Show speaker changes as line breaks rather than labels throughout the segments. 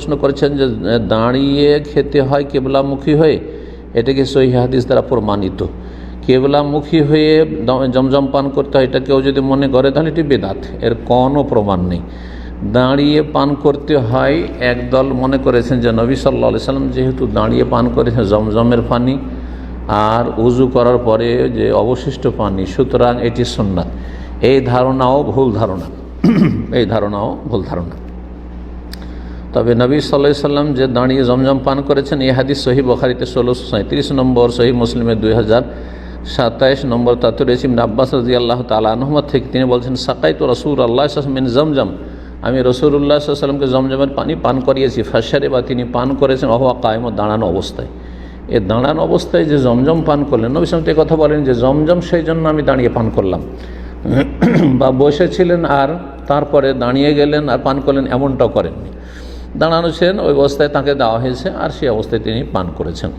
প্রশ্ন করেছেন যে দাঁড়িয়ে খেতে হয় কিবলামুখী হয়ে, এটাকে সহিহ হাদিস দ্বারা প্রমাণিত। কিবলামুখী হয়ে জমজম পান করতে হয়, এটা কেউ যদি মনে করে তাহলে এটি বেদাত, এর কোনো প্রমাণ নেই। দাঁড়িয়ে পান করতে হয়, একদল মনে করেছেন যে নবী সাল্লাল্লাহু আলাইহি সাল্লাম যেহেতু দাঁড়িয়ে পান করেছেন জমজমের পানি আর উজু করার পরে যে অবশিষ্ট পানি, সুতরাং এটি সুন্নাত। এই ধারণাও ভুল ধারণা, এই ধারণাও ভুল ধারণা। তবে নবী সাল্লাল্লাহু আলাইহি সাল্লাম যে দাঁড়িয়ে জমজম পান করেছেন, এই হাদিস সহিহ বুখারীতে 1637 নম্বর, সহিহ মুসলিমে 2027 নম্বর। তাতে রয়েছে ইবনে আব্বাস রাদিয়াল্লাহু তাআলা আনহুমা থেকে, তিনি বলছেন সাকাইতু রাসূলুল্লাহ সাল্লাল্লাহু আলাইহি ওয়াসাল্লাম মিন জমজম, আমি রাসূলুল্লাহ সাল্লাল্লাহু আলাইহি ওয়াসাল্লামকে জমজমের পানি পান করিয়েছি। ফাশারিবা, তিনি পান করেছেন ওয়া হুয়া কায়েম, দাঁড়ানো অবস্থায়। এই দাঁড়ানো অবস্থায় যে জমজম পান করলেন, নবী সাল্লাল্লাহু আলাইহি ওয়াসাল্লাম কথা বলেন যে জমজম সেই জন্য আমি দাঁড়িয়ে পান করলাম, বা বসেছিলেন আর তারপরে দাঁড়িয়ে গেলেন আর পান করলেন, এমনটাও করেননি। দাঁড়ানো ছিলেন, ওই অবস্থায় তাকে দেওয়া হয়েছে আর সেই অবস্থায় তিনি পান করেছেন।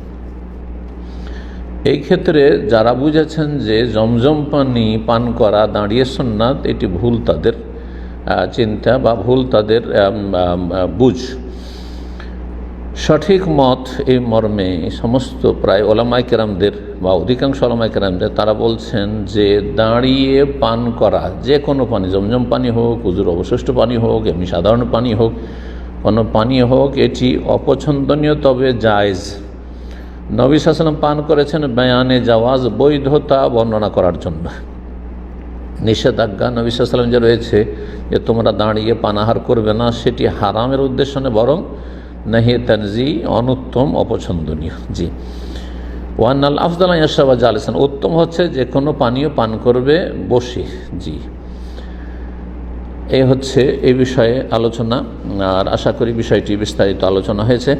এই ক্ষেত্রে যারা বুঝেছেন যে জমজম পানি পান করা দাঁড়িয়ে সুন্নাত, এটি ভুল তাদের চিন্তা বা ভুল তাদের বুঝ। সঠিক মত এই মর্মে সমস্ত প্রায় ওলামায়ে কেরামদের বা অধিকাংশ ওলামায়ে কেরামদের, তারা বলছেন যে দাঁড়িয়ে পান করা যে কোনো পানি, জমজম পানি হোক, উজুর অবশিষ্ট পানি হোক, এমনি সাধারণ পানি হোক, কোনো পানি হোক, এটি অপছন্দনীয় তবে জায়েজ। নবী সাল্লাল্লাহু আলাইহি ওয়াসাল্লাম পান করেছেন বয়ানে জাওয়াজ, বৈধতা বর্ণনা করার জন্য। নিষেধাজ্ঞা নবী সাল্লাল্লাহু আলাইহি ওয়াসাল্লাম যে রয়েছে যে তোমরা দাঁড়িয়ে পানাহার করবে না, সেটি হারামের উদ্দেশ্য নয়, বরং নাহি তানজি, অনুত্তম, অপছন্দনীয়। জি, ওয়ান্নাল আফদাল ইয়াশরাবা জালিসান, উত্তম হচ্ছে যে কোনো পানীয় পান করবে বসে। জি, এই হচ্ছে এই বিষয়ে আলোচনা, আর আশা করি বিষয়টি বিস্তারিত আলোচনা হয়েছে।